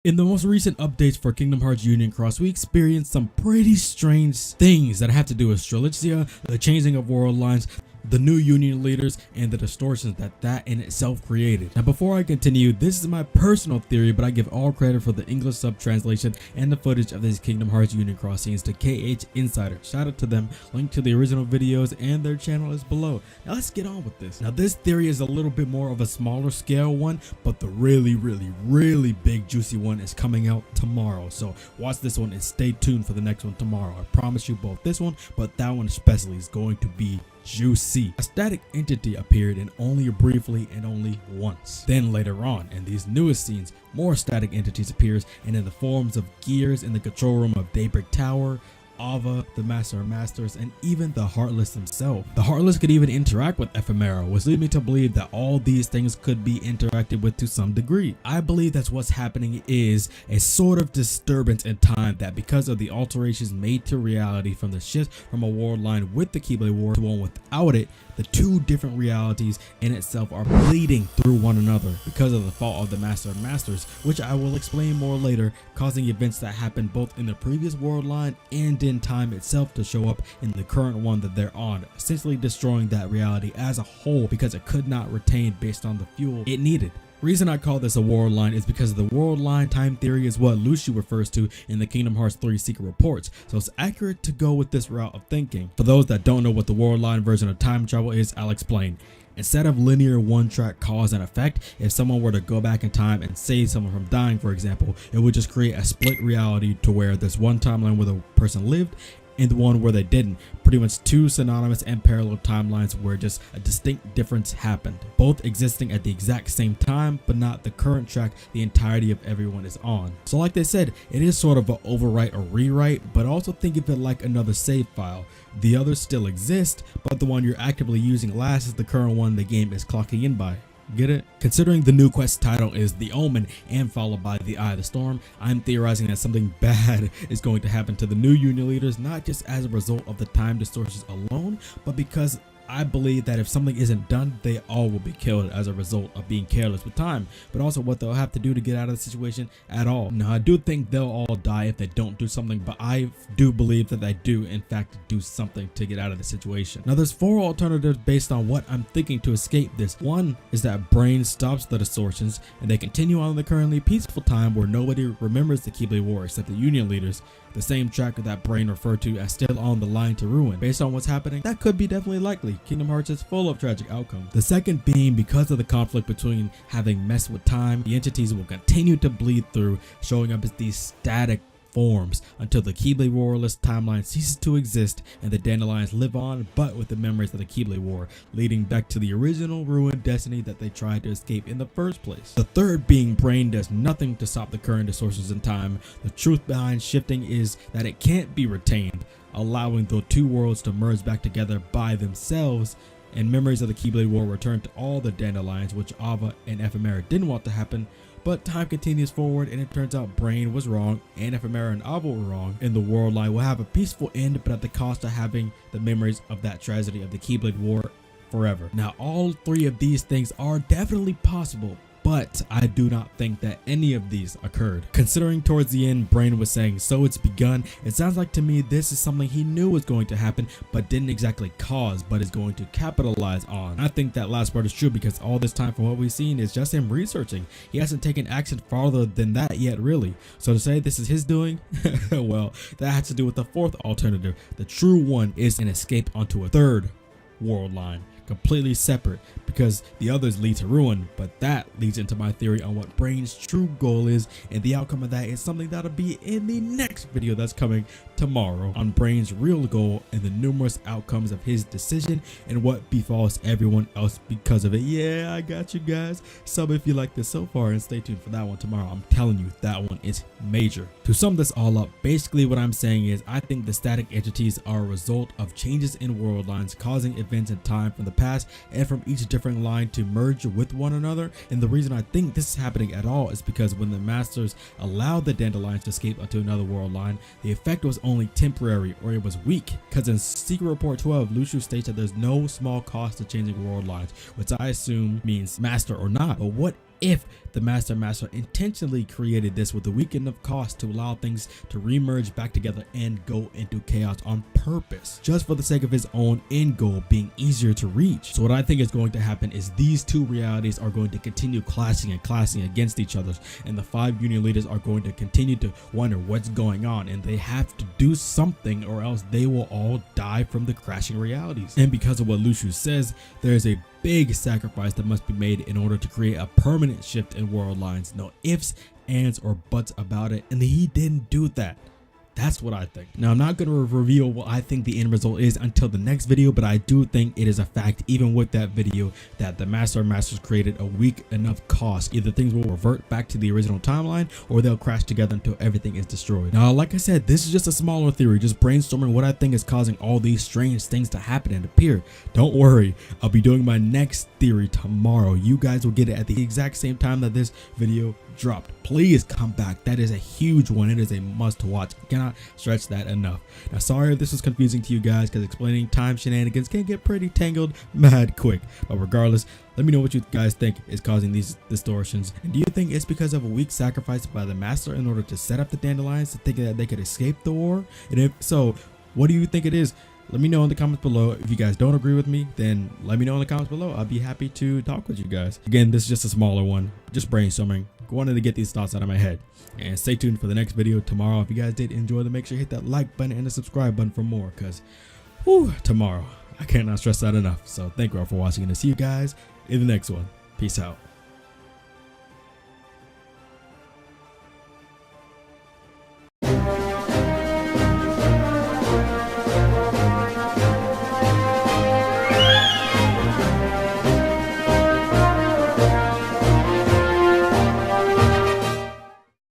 In the most recent updates for Kingdom Hearts Union Cross, we experienced some pretty strange things that have to do with Strelitzia, the changing of world lines, the new Union leaders, and the distortions that in itself created. Now before I continue, this is my personal theory, but I give all credit for the English sub translation and the footage of these Kingdom Hearts Union Cross scenes to KH Insider. Shout out to them. Link to the original videos and their channel is below. Now let's get on with this. Now this theory is a little bit more of a smaller scale one, but the really big juicy one is coming out tomorrow. So watch this one and stay tuned for the next one tomorrow. I promise you both this one, but that one especially is going to be juicy. A static entity appeared and only briefly and only once. Then later on in these newest scenes, more static entities appears and in the forms of Gears in the control room of Daybreak Tower, Ava, the Master of Masters, and even the Heartless himself. The Heartless could even interact with Ephemera, which leads me to believe that all these things could be interacted with to some degree. I believe that's what's happening is a sort of disturbance in time that because of the alterations made to reality from the shift from a world line with the Keyblade War to one without it, the two different realities in itself are bleeding through one another because of the fault of the Master of Masters, which I will explain more later, causing events that happened both in the previous world line and in time itself to show up in the current one that they're on, essentially destroying that reality as a whole because it could not retain based on the fuel it needed. Reason I call this a world line is because the world line time theory is what Lucio refers to in the Kingdom Hearts 3 secret reports, so it's accurate to go with this route of thinking. For those that don't know what the world line version of time travel is, I'll explain. Instead of linear one-track cause and effect, if someone were to go back in time and save someone from dying, for example, it would just create a split reality to where there's one timeline where the person lived and the one where they didn't. Pretty much two synonymous and parallel timelines where just a distinct difference happened, both existing at the exact same time but not the current track the entirety of everyone is on. So like they said, it is sort of an overwrite or rewrite, but also think of it like another save file. The others still exist, but the one you're actively using last is the current one the game is clocking in by. Get it? Considering the new quest title is The Omen and followed by The Eye of the Storm, I'm theorizing that something bad is going to happen to the new Union leaders, not just as a result of the time distortions alone, but because I believe that if something isn't done, they all will be killed as a result of being careless with time, but also what they'll have to do to get out of the situation at all. Now, I do think they'll all die if they don't do something, but I do believe that they do, in fact, do something to get out of the situation. Now, there's four alternatives based on what I'm thinking to escape this. One is that Brain stops the distortions and they continue on the currently peaceful time where nobody remembers the Keyblade War except the Union leaders, the same track that Brain referred to as still on the line to ruin. Based on what's happening, that could be definitely likely. Kingdom Hearts is full of tragic outcomes. The second being because of the conflict between having messed with time, the entities will continue to bleed through, showing up as these static forms until the Keyblade Warless timeline ceases to exist and the Dandelions live on but with the memories of the Keyblade War, leading back to the original ruined destiny that they tried to escape in the first place. The third being Brain does nothing to stop the current distortions in time. The truth behind shifting is that it can't be retained, allowing the two worlds to merge back together by themselves, and memories of the Keyblade War return to all the Dandelions, which Ava and Ephemera didn't want to happen. But time continues forward and it turns out Brain was wrong and Ephemera and Ava were wrong, and the world line will have a peaceful end but at the cost of having the memories of that tragedy of the Keyblade War forever. Now all three of these things are definitely possible, but I do not think that any of these occurred. Considering towards the end Brain was saying so it's begun, it sounds like to me this is something he knew was going to happen but didn't exactly cause, but is going to capitalize on. I think that last part is true because all this time from what we've seen is just him researching. He hasn't taken action farther than that yet really. So to say this is his doing, well, that has to do with the fourth alternative. The true one is an escape onto a third world line, completely separate, because the others lead to ruin, but that leads into my theory on what Brain's true goal is, and the outcome of that is something that'll be in the next video that's coming tomorrow on Brain's real goal and the numerous outcomes of his decision and what befalls everyone else because of it. Yeah, I got you guys. Sub if you like this so far and stay tuned for that one tomorrow. I'm telling you, that one is major. To sum this all up, basically what I'm saying is I think the static entities are a result of changes in world lines causing events in time from the past and from each different line to merge with one another. And the reason I think this is happening at all is because when the Masters allowed the Dandelions to escape onto another world line, the effect was only temporary, or it was weak, because in Secret Report 12 Lucio states that there's no small cost to changing world lines, which I assume means master or not. But what if the Master intentionally created this with a weak enough cost to allow things to remerge back together and go into chaos on purpose, just for the sake of his own end goal being easier to reach. So what I think is going to happen is these two realities are going to continue clashing against each other, and the 5 Union leaders are going to continue to wonder what's going on, and they have to do something or else they will all die from the crashing realities. And because of what Lucius says, there is a big sacrifice that must be made in order to create a permanent shift in world lines. No ifs, ands, or buts about it, and he didn't do that. That's what I think. Now, I'm not going to reveal what I think the end result is until the next video, but I do think it is a fact, even with that video, that the Masters created a weak enough cost. Either things will revert back to the original timeline, or they'll crash together until everything is destroyed. Now, like I said, this is just a smaller theory, just brainstorming what I think is causing all these strange things to happen and appear. Don't worry, I'll be doing my next theory tomorrow. You guys will get it at the exact same time that this video dropped. Please come back. That is a huge one. It is a must watch. I cannot stretch that enough. Now, sorry if this was confusing to you guys, because explaining time shenanigans can get pretty tangled mad quick. But regardless, let me know what you guys think is causing these distortions. And do you think it's because of a weak sacrifice by the Master in order to set up the Dandelions to think that they could escape the war? And if so, what do you think it is? Let me know in the comments below. If you guys don't agree with me, then let me know in the comments below. I'll be happy to talk with you guys. Again, this is just a smaller one, just brainstorming. Wanted to get these thoughts out of my head. And stay tuned for the next video tomorrow. If you guys did enjoy them, make sure you hit that like button and the subscribe button for more, because tomorrow, I cannot stress that enough. So thank you all for watching, and I'll see you guys in the next one. Peace out.